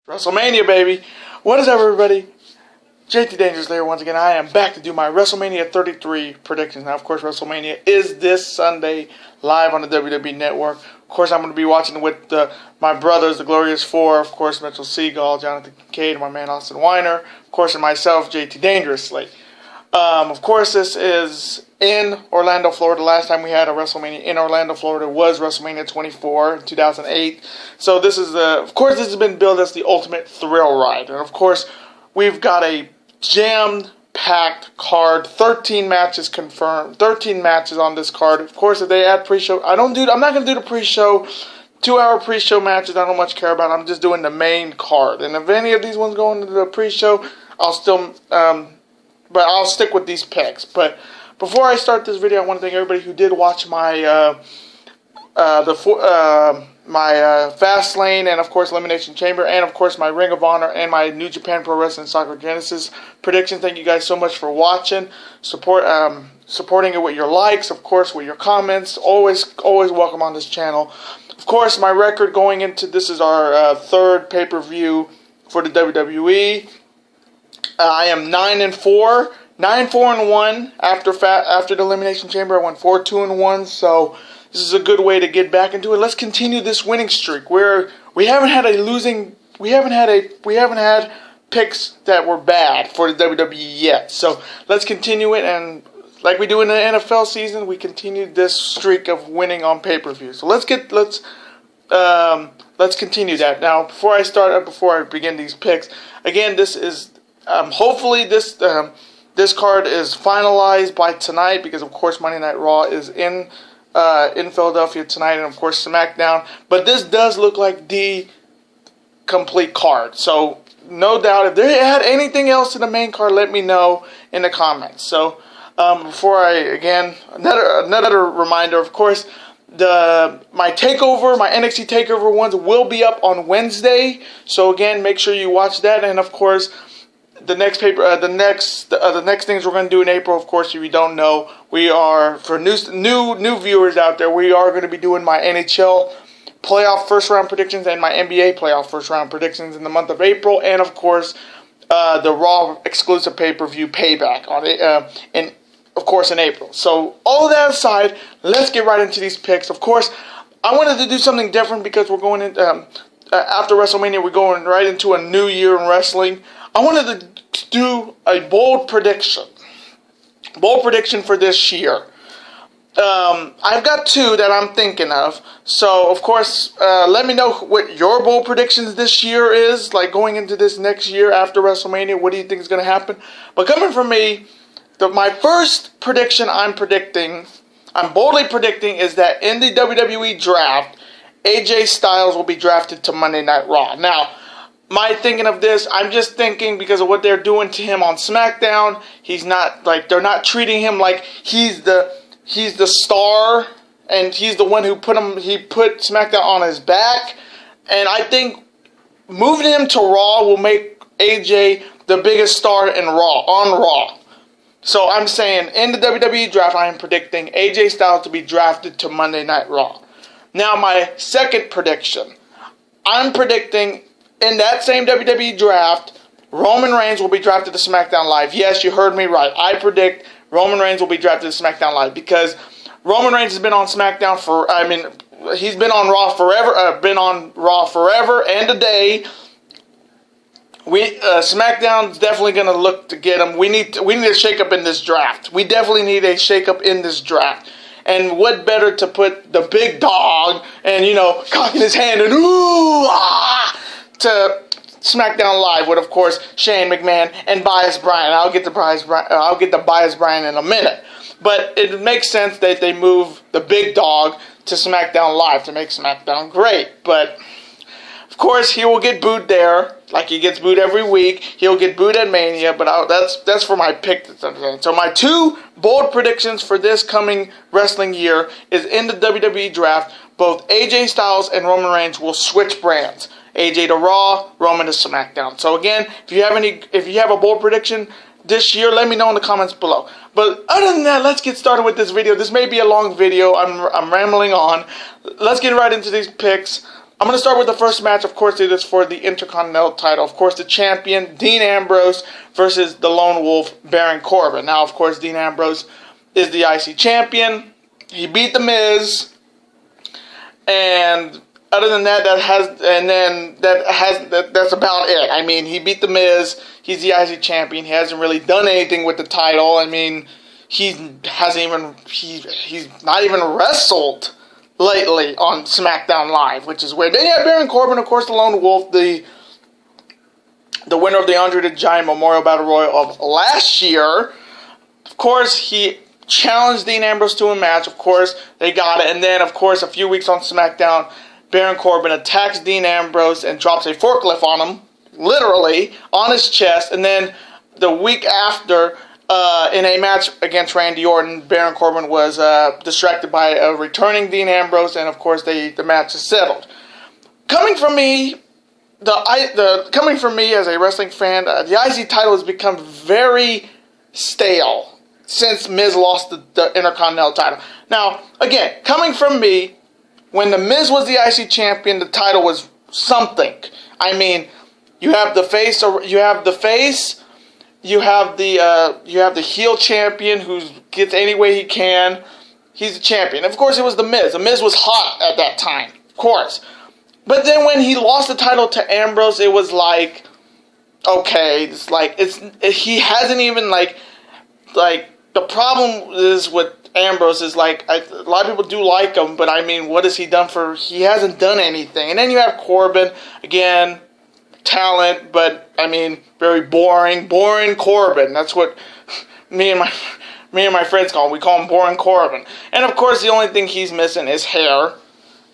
WrestleMania, baby. What is up, everybody? JT Dangerous here once again. I am back to do my WrestleMania 33 predictions. Now, of course, WrestleMania is this Sunday live on the WWE Network. Of course, I'm going to be watching with my brothers, the Glorious Four. Of course, Mitchell Seagal, Jonathan Kincaid, my man Austin Weiner. Of course, and myself, JT Dangerously. Of course, this is in Orlando, Florida. Last time we had a WrestleMania in Orlando, Florida was WrestleMania 24 in 2008. So this is of course, this has been billed as the ultimate thrill ride. And of course, we've got a jam-packed card. 13 matches confirmed. 13 matches on this card. Of course, if they add pre-show, I'm not going to do the pre-show. 2-hour pre-show matches I don't much care about. I'm just doing the main card. And if any of these ones go into the pre-show, I'll still but I'll stick with these picks. But before I start this video, I want to thank everybody who did watch my Fastlane and of course Elimination Chamber and of course my Ring of Honor and my New Japan Pro Wrestling Soccer Genesis prediction. Thank you guys so much for watching, supporting it with your likes, of course with your comments. Always welcome on this channel. Of course, my record going into this is our third pay-per-view for the WWE. I am 9-4, 9-4-1 after the Elimination Chamber. I went 4-2-1, so this is a good way to get back into it. Let's continue this winning streak where we haven't had picks that were bad for the WWE yet. So let's continue it, and like we do in the NFL season, we continue this streak of winning on pay-per-view. So let's continue that. Now, before I begin these picks, again, this is hopefully this card is finalized by tonight, because of course Monday Night Raw is in Philadelphia tonight, and of course SmackDown. But this does look like the complete card. So no doubt, if they add anything else to the main card, let me know in the comments. So before another reminder, of course, my NXT Takeover ones will be up on Wednesday. So again, make sure you watch that, and of course, the next things we're going to do in April, of course, if you don't know, we are, for new viewers out there, we are going to be doing my NHL playoff first round predictions and my NBA playoff first round predictions in the month of April, and of course, the Raw exclusive pay-per-view Payback on it, in April. So all of that aside, let's get right into these picks. Of course, I wanted to do something different because we're going into after WrestleMania, we're going right into a new year in wrestling. I wanted to do a bold prediction for this year. I've got two that I'm thinking of. So, of course, let me know what your bold predictions this year is, like going into this next year after WrestleMania. What do you think is going to happen? But coming from me, my first prediction I'm boldly predicting is that in the WWE draft, AJ Styles will be drafted to Monday Night Raw. Now, my thinking of this, I'm just thinking because of what they're doing to him on SmackDown. He's not, like, they're not treating him like he's the star, and he's the one who put SmackDown on his back. And I think moving him to Raw will make AJ the biggest star on Raw. So I'm saying in the WWE draft, I am predicting AJ Styles to be drafted to Monday Night Raw. Now, my second prediction, I'm predicting in that same WWE draft, Roman Reigns will be drafted to SmackDown Live. Yes, you heard me right. I predict Roman Reigns will be drafted to SmackDown Live because Roman Reigns has been on SmackDown he's been on Raw forever and a day. SmackDown's definitely going to look to get him. We need a shake-up in this draft. We definitely need a shake-up in this draft. And what better to put the big dog and, cocking his hand and to SmackDown Live with, of course, Shane McMahon and Bias Brian. I'll get the Bias Brian in a minute. But it makes sense that they move the big dog to SmackDown Live to make SmackDown great. But of course, he will get booed there, like he gets booed every week. He'll get booed at Mania, but that's for my pick. So my two bold predictions for this coming wrestling year is in the WWE draft, both AJ Styles and Roman Reigns will switch brands. AJ to Raw, Roman to SmackDown. So again, if you have a bold prediction this year, let me know in the comments below. But other than that, let's get started with this video. This may be a long video. I'm rambling on. Let's get right into these picks. I'm going to start with the first match. Of course, it is for the Intercontinental title. Of course, the champion, Dean Ambrose, versus the Lone Wolf, Baron Corbin. Now, of course, Dean Ambrose is the IC champion. He beat The Miz. And other than that, that's about it. I mean, he beat The Miz. He's the IC champion. He hasn't really done anything with the title. I mean, he's not even wrestled lately on SmackDown Live, which is weird. Then you have Baron Corbin, of course, the Lone Wolf, the winner of the Andre the Giant Memorial Battle Royal of last year. Of course, he challenged Dean Ambrose to a match. Of course, they got it. And then, of course, a few weeks on SmackDown, Baron Corbin attacks Dean Ambrose and drops a forklift on him, literally, on his chest. And then the week after, in a match against Randy Orton, Baron Corbin was distracted by a returning Dean Ambrose, and of course the match is settled. Coming from me as a wrestling fan, the IC title has become very stale since Miz lost the Intercontinental title. Now, again, coming from me, when the Miz was the IC champion, the title was something. I mean, you have the face. You have the heel champion who gets any way he can. He's a champion. Of course, it was The Miz. The Miz was hot at that time, of course. But then when he lost the title to Ambrose, it was like, okay, it's like he hasn't even like the problem is with Ambrose is like a lot of people do like him, but I mean, what has he done for? He hasn't done anything. And then you have Corbin again. Talent, but I mean, very boring Corbin. That's what me and my friends call him. We call him Boring Corbin. And of course, the only thing he's missing is hair.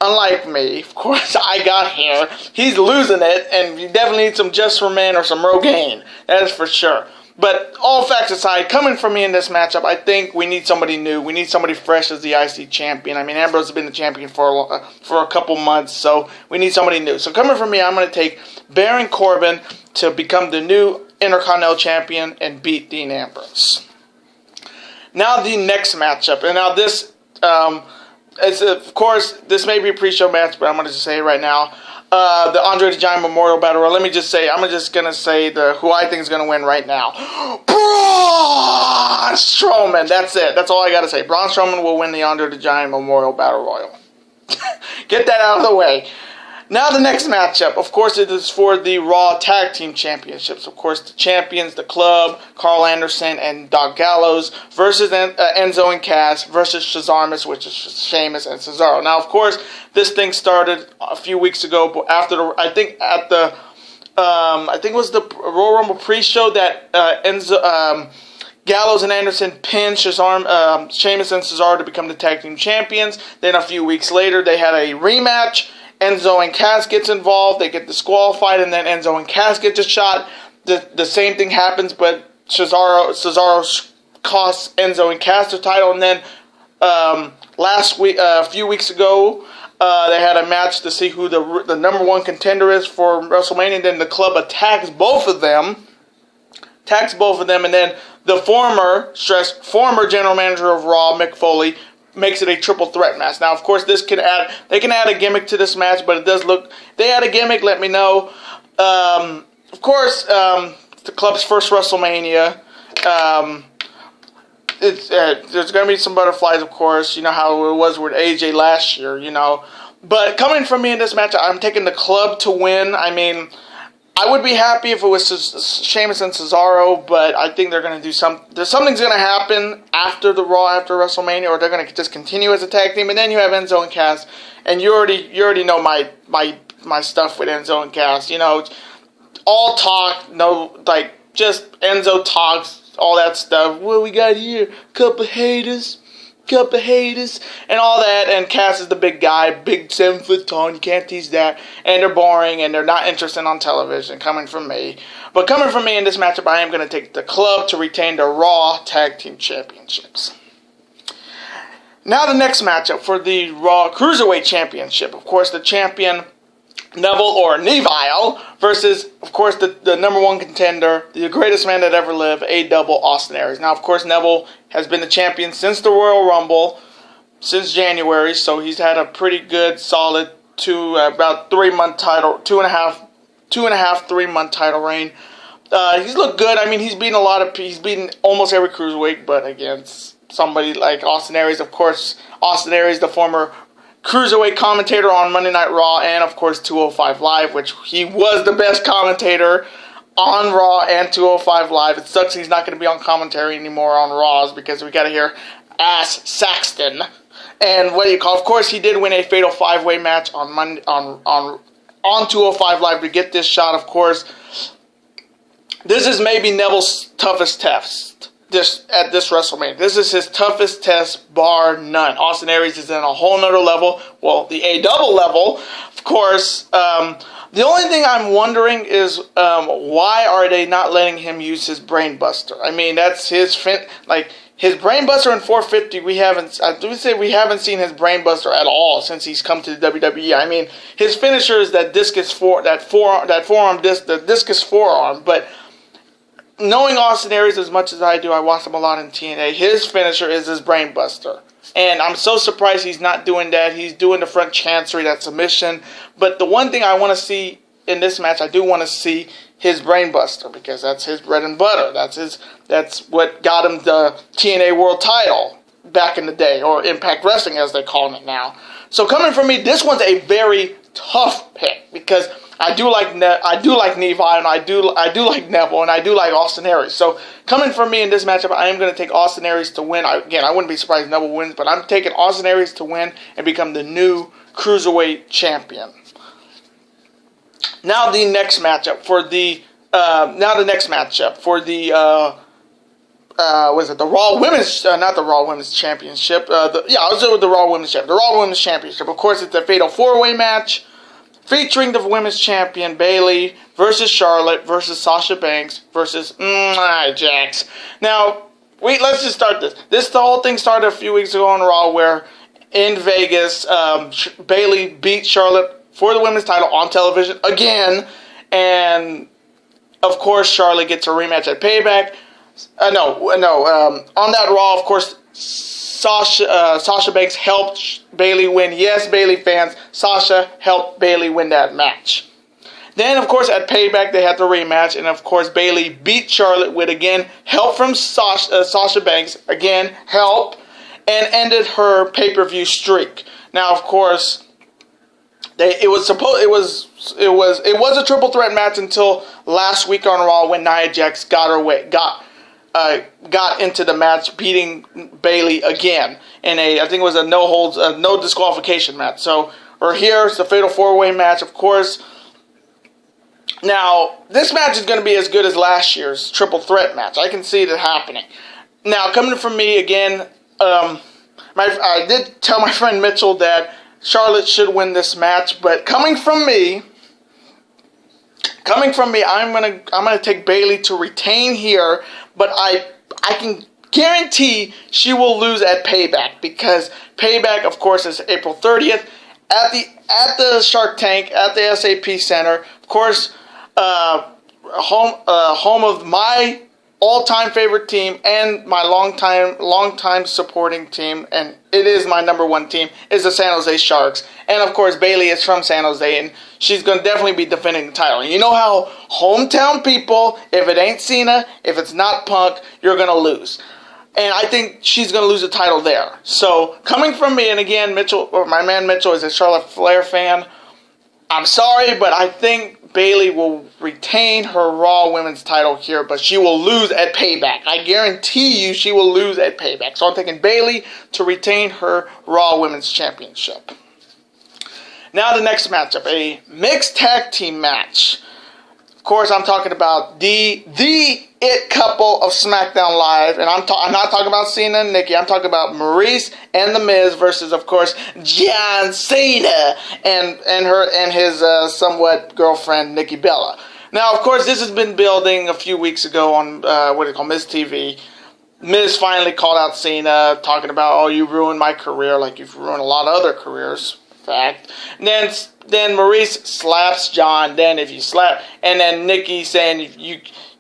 Unlike me, of course, I got hair. He's losing it, and you definitely need some Just for Men or some Rogaine. That is for sure. But all facts aside, coming from me in this matchup, I think we need somebody new. We need somebody fresh as the IC champion. I mean, Ambrose has been the champion for a couple months, so we need somebody new. So coming from me, I'm going to take Baron Corbin to become the new Intercontinental champion and beat Dean Ambrose. Now the next matchup, and now this, of course, this may be a pre-show match, but I'm going to just say it right now. The Andre the Giant Memorial Battle Royal. Let me just say, I'm just going to say who I think is going to win right now. Braun Strowman. That's it. That's all I got to say. Braun Strowman will win the Andre the Giant Memorial Battle Royal. Get that out of the way. Now the next matchup, of course, it is for the Raw Tag Team Championships. Of course, the champions, the Club, Carl Anderson and Doc Gallows versus Enzo and Cass versus Shazarmus, which is Sheamus and Cesaro. Now, of course, this thing started a few weeks ago after I think it was the Royal Rumble pre-show that Gallows and Anderson pinned Sheamus and Cesaro to become the tag team champions. Then a few weeks later, they had a rematch. Enzo and Cass gets involved. They get disqualified, and then Enzo and Cass get a shot. The same thing happens, but Cesaro costs Enzo and Cass the title. And then last week, a few weeks ago, they had a match to see who the number one contender is for WrestleMania. And then the Club attacks both of them. And then the former general manager of Raw, Mick Foley, makes it a triple threat match. Now, of course, they can add a gimmick to this match, but it does look. They add a gimmick. Let me know. Of course, the Club's first WrestleMania. There's going to be some butterflies, of course. You know how it was with AJ last year. You know, but coming from me in this match, I'm taking the Club to win. I mean, I would be happy if it was Sheamus and Cesaro, but I think they're going to do something's going to happen after WrestleMania, or they're going to just continue as a tag team. And then you have Enzo and Cass, and you already know my stuff with Enzo and Cass. You know, all talk, just Enzo talks, all that stuff. What we got here? Couple haters, and all that, and Cass is the big guy, big 7 foot tall, and you can't tease that, and they're boring, and they're not interesting on television, coming from me. But coming from me in this matchup, I am going to take the Club to retain the Raw Tag Team Championships. Now the next matchup for the Raw Cruiserweight Championship. Of course, the champion, Neville or Neville, versus, of course, the number one contender, the greatest man that ever lived, A-Double Austin Aries. Now, of course, Neville has been the champion since the Royal Rumble, since January, so he's had a pretty good, solid to about 3-month title, 3-month title reign. He's looked good. I mean, he's beaten almost every cruiserweight, but against somebody like Austin Aries, of course. Austin Aries, the former cruiserweight commentator on Monday Night Raw, and of course 205 Live, which he was the best commentator on Raw and 205 Live. It sucks he's not going to be on commentary anymore on Raws because we got to hear Ass Saxton. And of course, he did win a fatal 5-way match on 205 Live to get this shot. Of course, this is maybe Neville's toughest test at this WrestleMania. This is his toughest test, bar none. Austin Aries is in a whole nother level. Well, the A-double level, of course. The only thing I'm wondering is why are they not letting him use his brain buster? I mean, that's his his brain buster in 450. We haven't seen his brain buster at all since he's come to the WWE. I mean, his finisher is that discus forearm. But knowing Austin Aries as much as I do, I watched him a lot in TNA. His finisher is his brain buster. And I'm so surprised he's not doing that. He's doing the front chancery, that submission. But the one thing I want to see in this match, I do want to see his brain buster, because that's his bread and butter. That's what got him the TNA World Title back in the day, or Impact Wrestling as they're calling it now. So coming from me, this one's a very tough pick, because I do like Levi, and I do like Neville, and I do like Austin Aries. So coming from me in this matchup, I am going to take Austin Aries to win. I wouldn't be surprised if Neville wins, but I'm taking Austin Aries to win and become the new Cruiserweight Champion. Now the next matchup for the the Raw Women's, not the Raw Women's Championship. I was with the Raw Women's Championship. The Raw Women's Championship. Of course, it's a fatal 4-way match featuring the Women's Champion Bayley versus Charlotte versus Sasha Banks versus Nia Jax. Now, let's just start this. The whole thing started a few weeks ago on Raw, where in Vegas, Bayley beat Charlotte for the women's title on television again, and of course Charlotte gets a rematch at Payback. On that Raw, of course, Sasha Banks helped Bayley win. Yes, Bayley fans, Sasha helped Bayley win that match. Then, of course, at Payback, they had the rematch, and of course, Bayley beat Charlotte with, again, help from Sasha Banks, again, help, and ended her pay-per-view streak. Now, of course, it was a triple threat match until last week on Raw, when Nia Jax got into the match, beating Bayley again in I think it was a no disqualification match. So here's the fatal 4-way match, of course. Now this match is going to be as good as last year's triple threat match. I can see it happening. Now coming from me again, I did tell my friend Mitchell that Charlotte should win this match, but coming from me, I'm gonna take Bayley to retain here, but I can guarantee she will lose at Payback, because Payback, of course, is April 30th at the Shark Tank at the SAP Center. Of course, home of my all-time favorite team and my long-time supporting team, and it is my number one team, is the San Jose Sharks. And of course, Bayley is from San Jose, and she's going to definitely be defending the title. And you know how hometown people, if it ain't Cena, if it's not Punk, you're going to lose. And I think she's going to lose the title there. So, coming from me, and again, my man Mitchell is a Charlotte Flair fan. I'm sorry, but I think Bayley will retain her Raw Women's title here, but she will lose at Payback. I guarantee you she will lose at Payback. So I'm taking Bayley to retain her Raw Women's Championship. Now the next matchup, a mixed tag team match. Of course, I'm talking about the it couple of SmackDown Live, and I'm not talking about Cena and Nikki. I'm talking about Maurice and The Miz versus, of course, John Cena and his somewhat girlfriend Nikki Bella. Now, of course, this has been building a few weeks ago on Miz TV. Miz finally called out Cena, talking about, "Oh, you ruined my career, like you've ruined a lot of other careers." Fact. And then Maurice slaps John. Then then Nikki saying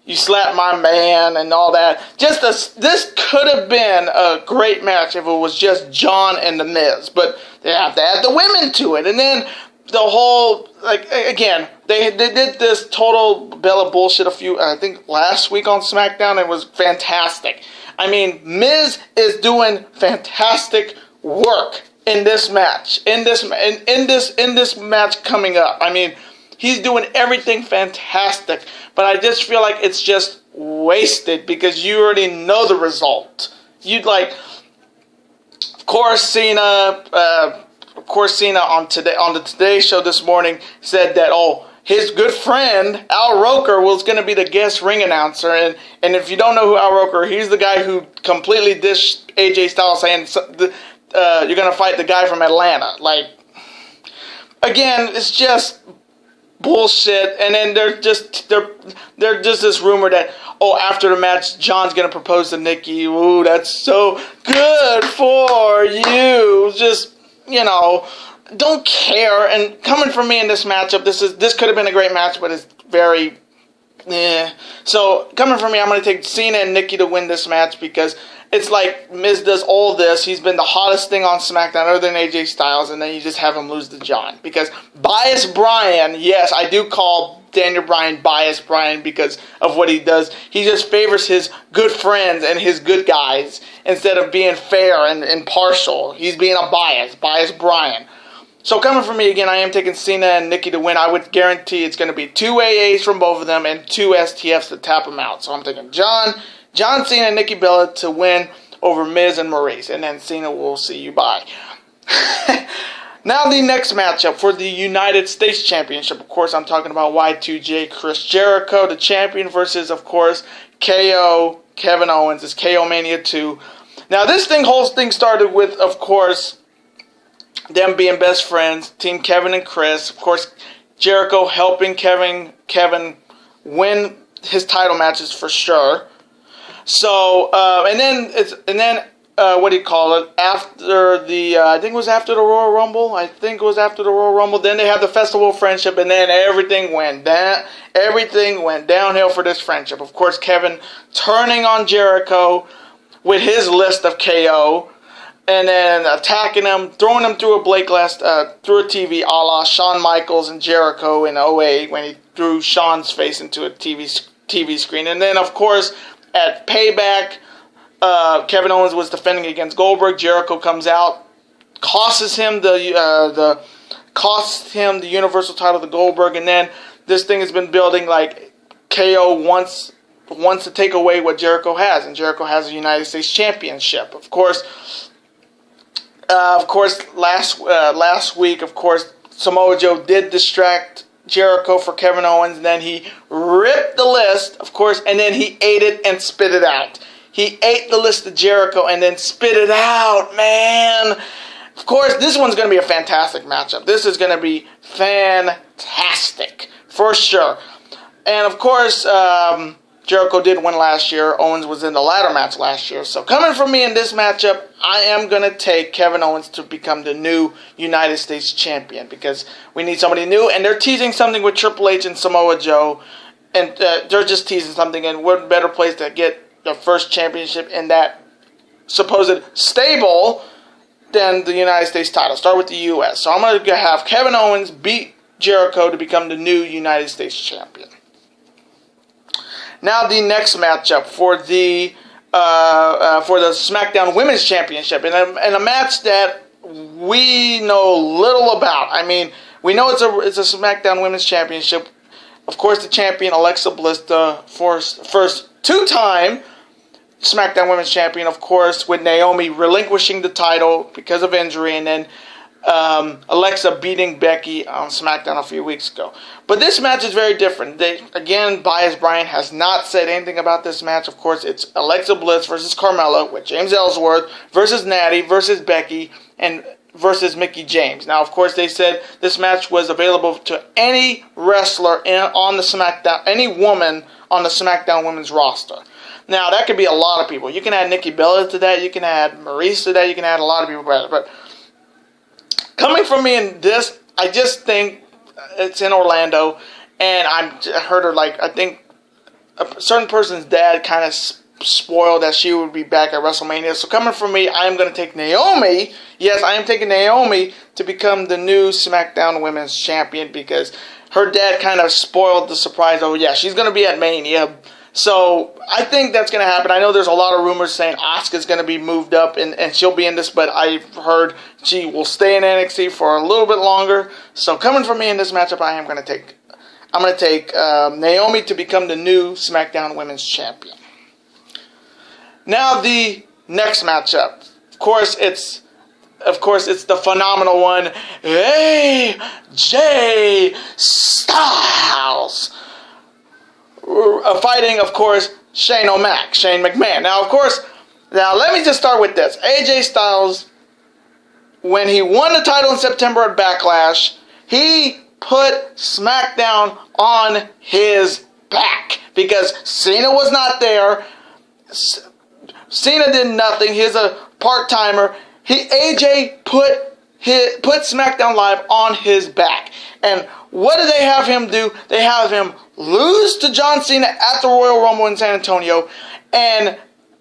you slapped my man and all that. This could have been a great match if it was just John and The Miz, but they have to add the women to it. And then the whole, like, again, they did this total Bella bullshit I think last week on SmackDown. It was fantastic. I mean, Miz is doing fantastic work in this match, in this match coming up. I mean, he's doing everything fantastic, but I just feel like it's just wasted because you already know the result. You'd like, of course, Cena on the Today Show this morning said that, oh, his good friend Al Roker was going to be the guest ring announcer, and if you don't know who Al Roker, he's the guy who completely dished AJ Styles saying you're going to fight the guy from Atlanta. Like, again, it's just bullshit. And then there's just this rumor that, oh, after the match, John's going to propose to Nikki. Ooh, that's so good for you. Just, you know, don't care. And coming from me in this matchup, this could have been a great match, but it's very, So coming from me, I'm going to take Cena and Nikki to win this match because it's like Miz does all this. He's been the hottest thing on SmackDown other than AJ Styles, and then you just have him lose to John. Because Bias Brian, yes, I do call Daniel Bryan Bias Brian because of what he does. He just favors his good friends and his good guys instead of being fair and impartial. He's being a Bias Brian. So coming from me again, I am taking Cena and Nikki to win. I would guarantee it's going to be 2 AAs from both of them and 2 STFs to tap them out. So I'm taking John Cena and Nikki Bella to win over Miz and Maurice. And then Cena will see you bye. Now the next matchup for the United States Championship. Of course, I'm talking about Y2J Chris Jericho, the champion, versus, of course, KO Kevin Owens. It's KO Mania 2. Now this whole thing started with, of course, them being best friends, Team Kevin and Chris. Of course, Jericho helping Kevin win his title matches for sure. So, what do you call it? After the, I think it was after the Royal Rumble. Then they had the Festival of Friendship, and then everything went downhill for this friendship. Of course, Kevin turning on Jericho with his list of KO, and then attacking him, throwing him through a plate glass, through a TV, a la Shawn Michaels and Jericho in '08 when he threw Shawn's face into a TV screen. And then, of course, at Payback, Kevin Owens was defending against Goldberg. Jericho comes out, costs him the Universal title to Goldberg, and then this thing has been building like KO wants to take away what Jericho has, and Jericho has a United States Championship. Of course, last week, of course, Samoa Joe did distract Jericho for Kevin Owens, and then he ripped the list, of course, and then he ate it and spit it out. He ate the list of Jericho and then spit it out, man. Of course, this one's going to be a fantastic matchup. This is going to be fantastic, for sure. And, of course, Jericho did win last year. Owens was in the ladder match last year. So coming from me in this matchup, I am going to take Kevin Owens to become the new United States Champion because we need somebody new. And they're teasing something with Triple H and Samoa Joe. And they're just teasing something. And what better place to get the first championship in that supposed stable than the United States title. Start with the U.S. So I'm going to have Kevin Owens beat Jericho to become the new United States Champion. Now the next matchup for the SmackDown Women's Championship, in a match that we know little about. I mean, we know it's a SmackDown Women's Championship. Of course, the champion Alexa Bliss, the first two-time SmackDown Women's Champion, of course, with Naomi relinquishing the title because of injury, and then Alexa beating Becky on SmackDown a few weeks ago. But this match is very different. Bias Brian has not said anything about this match. Of course, it's Alexa Bliss versus Carmella with James Ellsworth versus Natty versus Becky and versus Mickie James. Now, of course, they said this match was available to any wrestler on the SmackDown, any woman on the SmackDown Women's roster. Now, that could be a lot of people. You can add Nikki Bella to that. You can add Maurice to that. You can add a lot of people. But coming from me in this, I just think it's in Orlando. And I heard her, I think a certain person's dad kind of spoiled that she would be back at WrestleMania. So coming from me, I am going to take Naomi. Yes, I am taking Naomi to become the new SmackDown Women's Champion because her dad kind of spoiled the surprise. Oh, yeah, she's going to be at Mania. So I think that's going to happen. I know there's a lot of rumors saying Asuka's going to be moved up and she'll be in this, but I've heard she will stay in NXT for a little bit longer. So coming from me in this matchup, I'm going to take Naomi to become the new SmackDown Women's Champion. Now the next matchup. Of course, it's the phenomenal one, AJ Styles. Fighting, of course, Shane McMahon. Now, let me just start with this. AJ Styles, when he won the title in September at Backlash, he put SmackDown on his back because Cena was not there. Cena did nothing. He's a part-timer. AJ put SmackDown Live on his back. And what do they have him do? They have him lose to John Cena at the Royal Rumble in San Antonio, and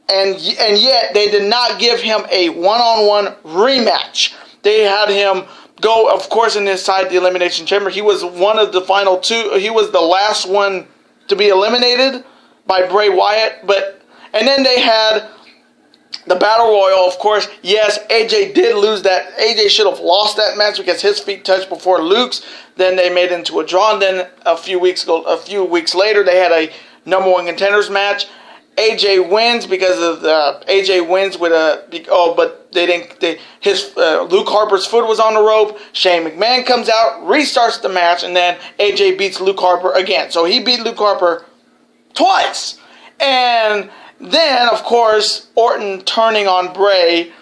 yet they did not give him a one-on-one rematch. They had him go, of course, inside the Elimination Chamber. He was one of the final two. He was the last one to be eliminated by Bray Wyatt. And then they had the Battle Royal, of course. Yes, AJ did lose that. AJ should have lost that match because his feet touched before Luke's. Then they made it into a draw. And then a few weeks later, they had a number one contenders match. AJ wins because of Luke Harper's foot was on the rope. Shane McMahon comes out, restarts the match, and then AJ beats Luke Harper again. So he beat Luke Harper twice. And then, of course, Orton turning on Bray,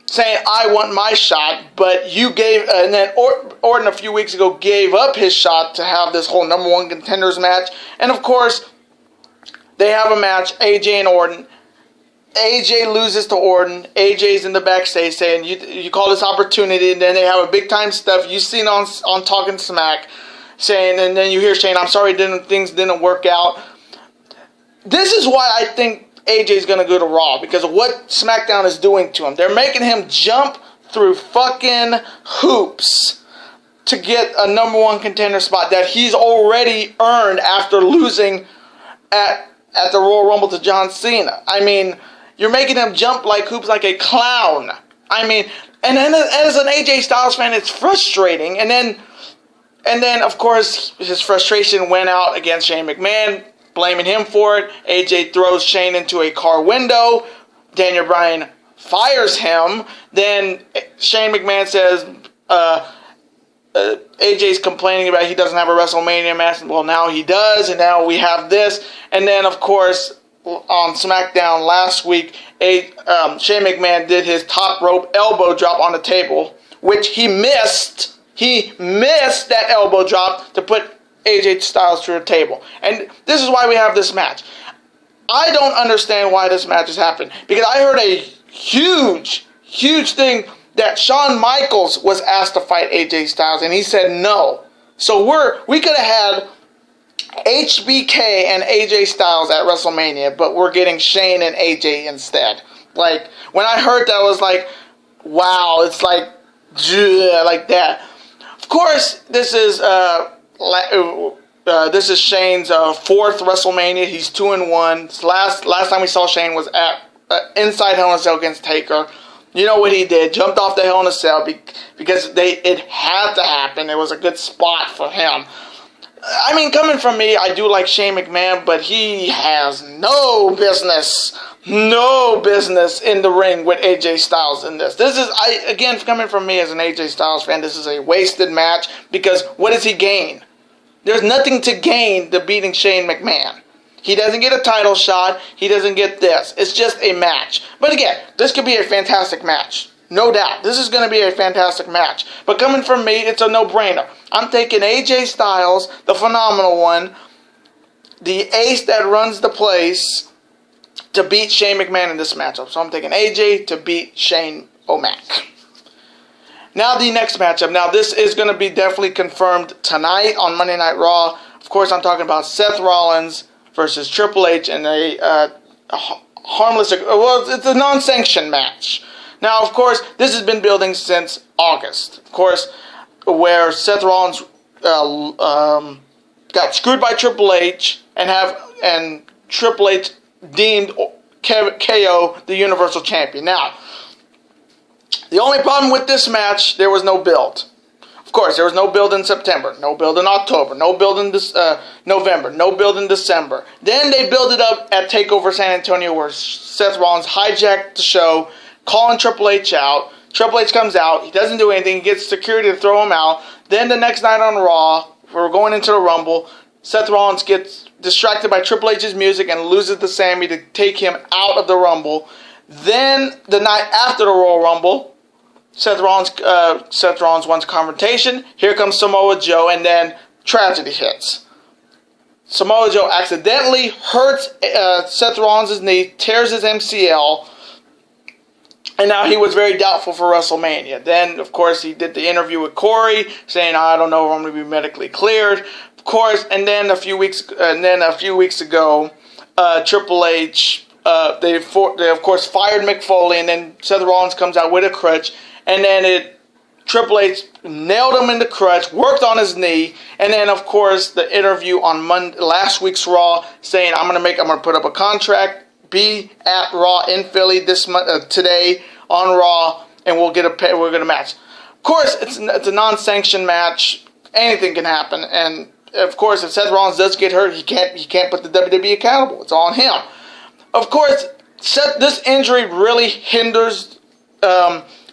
saying, I want my shot, but you gave, and then Orton a few weeks ago gave up his shot to have this whole number one contenders match. And of course, they have a match, AJ and Orton. AJ loses to Orton. AJ's in the backstage saying, you call this opportunity, and then they have a big time stuff. You've seen on Talking Smack, saying, and then you hear Shane, I'm sorry things didn't work out. This is why I think AJ's going to go to Raw, because of what SmackDown is doing to him. They're making him jump through fucking hoops to get a number one contender spot that he's already earned after losing at the Royal Rumble to John Cena. I mean, you're making him jump like hoops like a clown. I mean, and then as an AJ Styles fan, it's frustrating. And then of course, his frustration went out against Shane McMahon, blaming him for it. AJ throws Shane into a car window. Daniel Bryan fires him. Then Shane McMahon says, AJ's complaining about he doesn't have a WrestleMania match. Well, now he does, and now we have this. And then, of course, on SmackDown last week, Shane McMahon did his top rope elbow drop on the table, which he missed. He missed that elbow drop to put AJ Styles through the table. And this is why we have this match. I don't understand why this match is happening, because I heard a huge thing that Shawn Michaels was asked to fight AJ Styles, and he said no. So we could have had HBK and AJ Styles at WrestleMania, but we're getting Shane and AJ instead. Like, when I heard that, I was like, wow, it's like that. Of course, this is Shane's fourth WrestleMania. He's 2-1. Last time we saw Shane was at inside Hell in a Cell against Taker. You know what he did? Jumped off the Hell in a Cell because it had to happen. It was a good spot for him. I mean, coming from me, I do like Shane McMahon, but he has no business in the ring with AJ Styles in this. This is, again, coming from me as an AJ Styles fan, this is a wasted match, because what does he gain? There's nothing to gain to beating Shane McMahon. He doesn't get a title shot. He doesn't get this. It's just a match. But again, this could be a fantastic match. No doubt. This is going to be a fantastic match. But coming from me, it's a no-brainer. I'm taking AJ Styles, the phenomenal one, the ace that runs the place, to beat Shane McMahon in this matchup. So I'm taking AJ to beat Shane O'Mac. Now the next matchup. Now this is going to be definitely confirmed tonight on Monday Night Raw. Of course, I'm talking about Seth Rollins versus Triple H in a harmless. Well, it's a non-sanctioned match. Now, of course, this has been building since August. Of course, where Seth Rollins got screwed by Triple H and Triple H deemed KO the Universal Champion. Now, the only problem with this match, there was no build. Of course, there was no build in September, no build in October, no build in November, no build in December. Then they build it up at TakeOver San Antonio, where Seth Rollins hijacked the show, calling Triple H out. Triple H comes out, he doesn't do anything, he gets security to throw him out. Then the next night on Raw, we're going into the Rumble, Seth Rollins gets distracted by Triple H's music and loses to Sammy to take him out of the Rumble. Then the night after the Royal Rumble, Seth Rollins wants confrontation. Here comes Samoa Joe, and then tragedy hits. Samoa Joe accidentally hurts Seth Rollins' knee, tears his MCL, and now he was very doubtful for WrestleMania. Then, of course, he did the interview with Corey, saying, "I don't know if I'm going to be medically cleared." Of course, and then a few weeks ago, Triple H, they of course fired Mick Foley, and then Seth Rollins comes out with a crutch. And then Triple H nailed him in the crutch, worked on his knee, and then of course the interview on last week's Raw saying I'm gonna put up a contract, be at Raw in Philly this month today on Raw, and we're gonna match. Of course, it's a non-sanctioned match. Anything can happen, and of course if Seth Rollins does get hurt, he can't put the WWE accountable. It's on him. Of course, this injury really hinders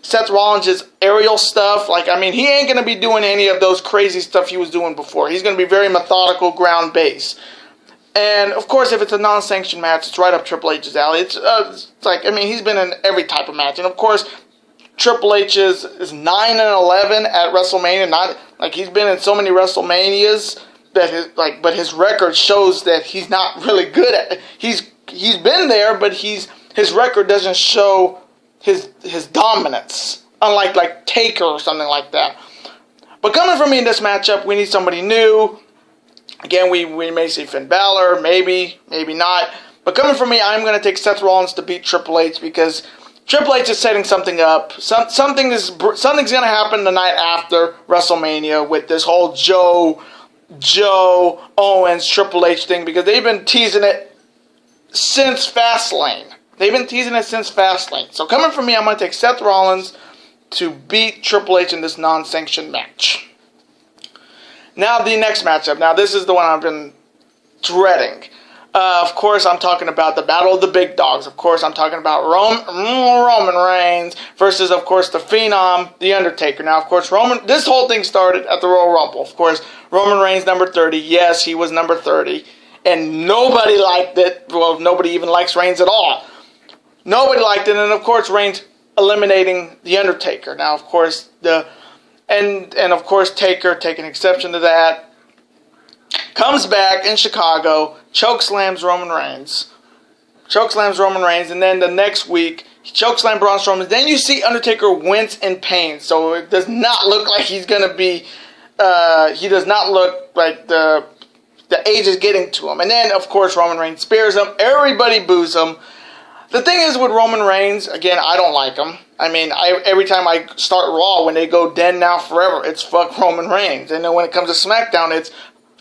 Seth Rollins' aerial stuff. He ain't going to be doing any of those crazy stuff he was doing before. He's going to be very methodical, ground base. And, of course, if it's a non-sanctioned match, it's right up Triple H's alley. He's been in every type of match. And, of course, Triple H is 9-11 at WrestleMania. He's been in so many WrestleManias that but his record shows that he's not really good at it. He's been there, but his record doesn't show his dominance, unlike Taker or something like that. But coming from me in this matchup, we need somebody new. Again, we may see Finn Balor, maybe not. But coming from me, I'm going to take Seth Rollins to beat Triple H because Triple H is setting something up. Something's going to happen the night after WrestleMania with this whole Joe Owens Triple H thing, because they've been teasing it since Fastlane. So coming from me, I'm going to take Seth Rollins to beat Triple H in this non-sanctioned match. Now the next matchup. Now this is the one I've been dreading. Of course, I'm talking about the Battle of the Big Dogs. Of course, I'm talking about Roman Reigns versus, of course, the Phenom, The Undertaker. Now, of course, this whole thing started at the Royal Rumble. Of course, Roman Reigns, number 30. Yes, he was number 30. And nobody liked it. Well, nobody even likes Reigns at all. Nobody liked it. And, of course, Reigns eliminating The Undertaker. Now, of course, and of course, Taker taking exception to that. Comes back in Chicago, chokeslams Roman Reigns. And then the next week, he chokeslammed Braun Strowman. Then you see Undertaker wince in pain. So it does not look like he's going to be, he does not look like the age is getting to him. And then, of course, Roman Reigns spears him. Everybody boos him. The thing is with Roman Reigns, again, I don't like him. Every time I start Raw, when they go then, now, forever, it's fuck Roman Reigns. And then when it comes to SmackDown, it's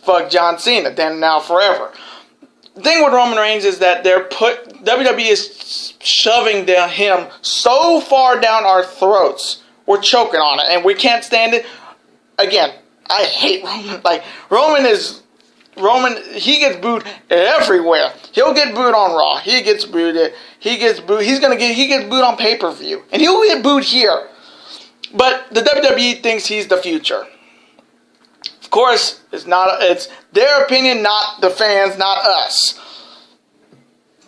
fuck John Cena, then, now, forever. The thing with Roman Reigns is that WWE is shoving him so far down our throats. We're choking on it, and we can't stand it. Again, I hate Roman. Roman, he gets booed everywhere. He'll get booed on Raw. He gets booed. He gets booed on pay-per-view. And he'll get booed here. But the WWE thinks he's the future. Of course, it's their opinion, not the fans, not us.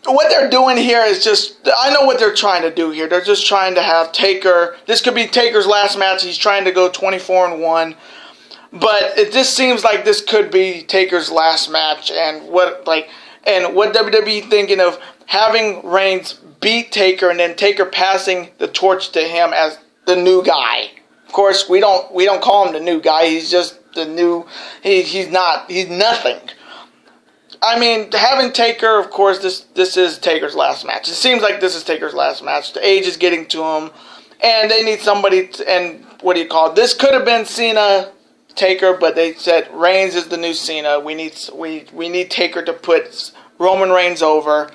What they're doing here is I know what they're trying to do here. They're just trying to have Taker. This could be Taker's last match. He's trying to go 24-1. But it just seems like this could be Taker's last match, and what WWE thinking of having Reigns beat Taker and then Taker passing the torch to him as the new guy. Of course, we don't call him the new guy. He's just the new. He's nothing. I mean, having Taker, of course, this is Taker's last match. It seems like this is Taker's last match. The age is getting to him, and they need somebody. And what do you call it? This could have been Cena, Taker, but they said Reigns is the new Cena. We need Taker to put Roman Reigns over,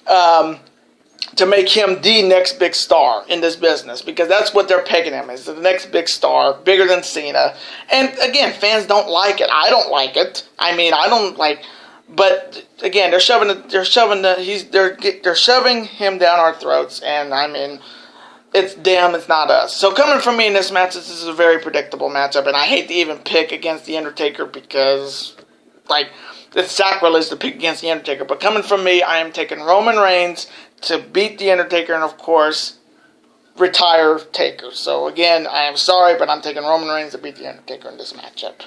to make him the next big star in this business, because that's what they're pegging him as, the next big star, bigger than Cena. And again, fans don't like it. I don't like it. I mean, I don't like. But again, they're shoving him down our throats, and I mean, it's them, it's not us. So coming from me in this match, this is a very predictable matchup, and I hate to even pick against The Undertaker because, like, it's sacrilege to pick against The Undertaker. But coming from me, I am taking Roman Reigns to beat The Undertaker and, of course, retire Taker. So again, I am sorry, but I'm taking Roman Reigns to beat The Undertaker in this matchup.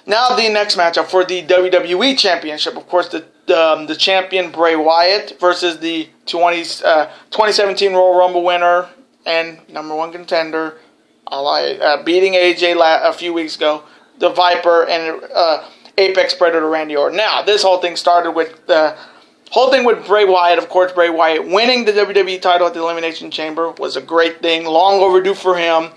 Now the next matchup for the WWE Championship, of course, the champion Bray Wyatt versus the 2017 Royal Rumble winner and #1 contender, beating AJ a few weeks ago, the Viper and Apex Predator Randy Orton. Now, this whole thing started with Bray Wyatt. Of course, Bray Wyatt winning the WWE title at the Elimination Chamber was a great thing, long overdue for him.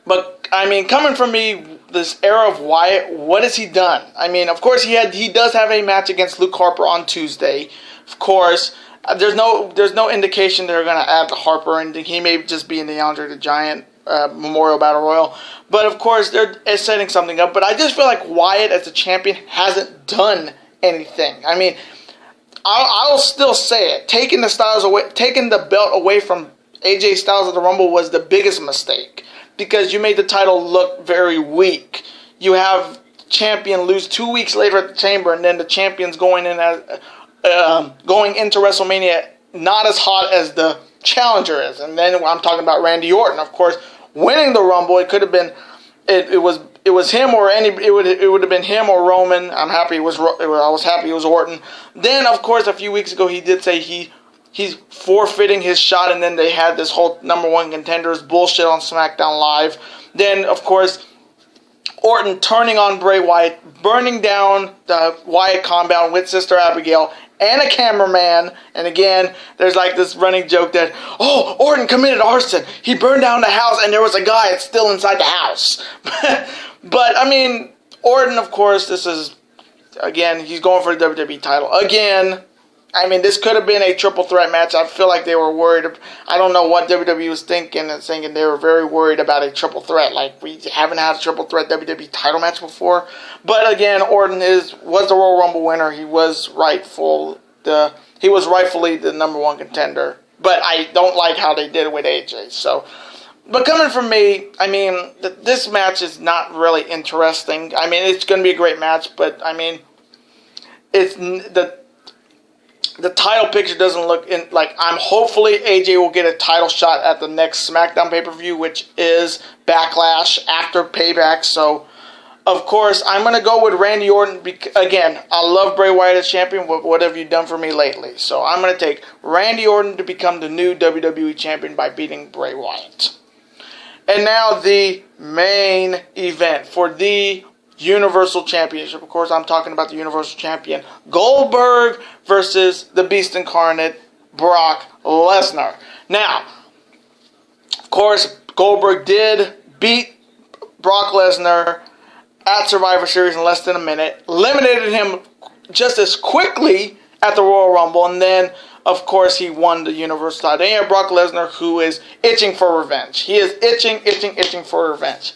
But I mean, coming from me, this era of Wyatt, what has he done? I mean, of course, he does have a match against Luke Harper on Tuesday. Of course, there's no indication they're going to add Harper, and he may just be in the Andre the Giant Memorial Battle Royal. But of course, they're setting something up. But I just feel like Wyatt as a champion hasn't done anything. I mean, I'll still say it. Taking the belt away from AJ Styles at the Rumble was the biggest mistake, because you made the title look very weak. You have champion lose 2 weeks later at the Chamber, and then the champion's going into WrestleMania not as hot as the challenger is. And then I'm talking about Randy Orton, of course, winning the Rumble. It could have been, it was him or it would have been him or Roman. I was happy it was Orton. Then, of course, a few weeks ago he did say he's forfeiting his shot, and then they had this whole #1 contenders bullshit on SmackDown Live. Then, of course, Orton turning on Bray Wyatt, burning down the Wyatt compound with Sister Abigail and a cameraman. And again, there's like this running joke that, oh, Orton committed arson. He burned down the house, and there was a guy that's still inside the house. But, I mean, Orton, of course, this is, again, he's going for the WWE title. Again, I mean, this could have been a triple threat match. I feel like they were worried. I don't know what WWE was thinking they were very worried about a triple threat. Like, we haven't had a triple threat WWE title match before. But again, Orton was the Royal Rumble winner. He was rightfully the #1 contender. But I don't like how they did it with AJ. So, but coming from me, I mean, this match is not really interesting. I mean, it's going to be a great match, but I mean, it's the title picture doesn't look like. Hopefully AJ will get a title shot at the next SmackDown pay-per-view, which is Backlash after Payback. So, of course, I'm going to go with Randy Orton. Again, I love Bray Wyatt as champion, but what have you done for me lately? So I'm going to take Randy Orton to become the new WWE champion by beating Bray Wyatt. And now the main event for the Universal Championship. Of course, I'm talking about the Universal Champion Goldberg versus the Beast Incarnate Brock Lesnar. Now, of course, Goldberg did beat Brock Lesnar at Survivor Series in less than a minute, eliminated him just as quickly at the Royal Rumble, and then, of course, he won the Universal title. Then you have Brock Lesnar, who is itching for revenge. He is itching for revenge.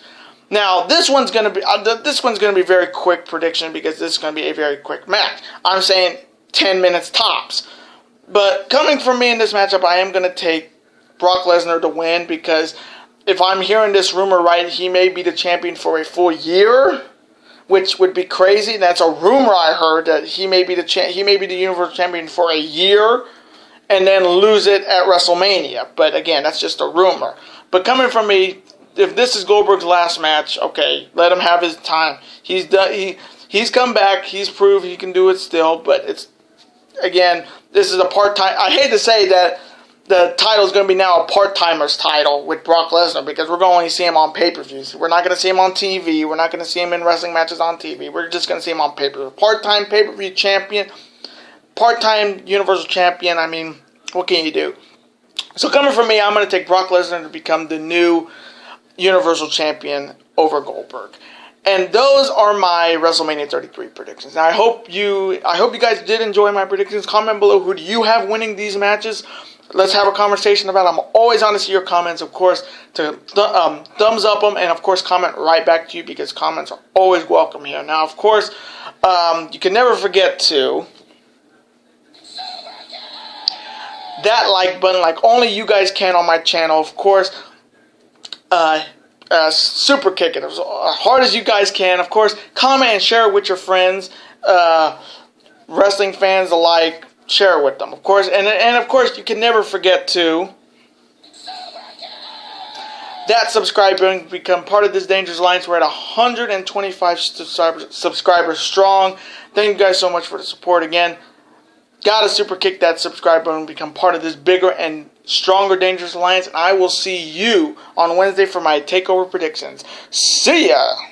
Now, this one's going to be a very quick prediction, because this is going to be a very quick match. I'm saying 10 minutes tops. But coming from me in this matchup, I am going to take Brock Lesnar to win, because if I'm hearing this rumor right, he may be the champion for a full year, which would be crazy. That's a rumor I heard, that he may be the Universal Champion for a year and then lose it at WrestleMania. But again, that's just a rumor. But coming from me, if this is Goldberg's last match, okay, let him have his time. He's done. He's come back. He's proved he can do it still. But it's, again, this is a part-time. I hate to say that the title is going to be now a part-timer's title with Brock Lesnar, because we're going to only see him on pay-per-views. We're not going to see him on TV. We're not going to see him in wrestling matches on TV. We're just going to see him on pay-per-view. Part-time pay-per-view champion, part-time Universal Champion. I mean, what can you do? So coming from me, I'm going to take Brock Lesnar to become the new Universal Champion over Goldberg. And those are my WrestleMania 33 predictions. Now, I hope you guys did enjoy my predictions. Comment below, who do you have winning these matches? Let's have a conversation about it. I'm always on to see your comments, of course, to thumbs up them, and of course comment right back to you, because comments are always welcome here. Now, of course, you can never forget to that like button, like only you guys can on my channel. Of course, super kick it as hard as you guys can. Of course, comment and share it with your friends, wrestling fans alike. Share it with them, of course, and of course, you can never forget to that subscribe button, become part of this dangerous alliance. We're at 125 subscribers strong. Thank you guys so much for the support again. Gotta super kick that subscribe button, become part of this bigger and stronger dangerous alliance, and I will see you on Wednesday for my takeover predictions. See ya!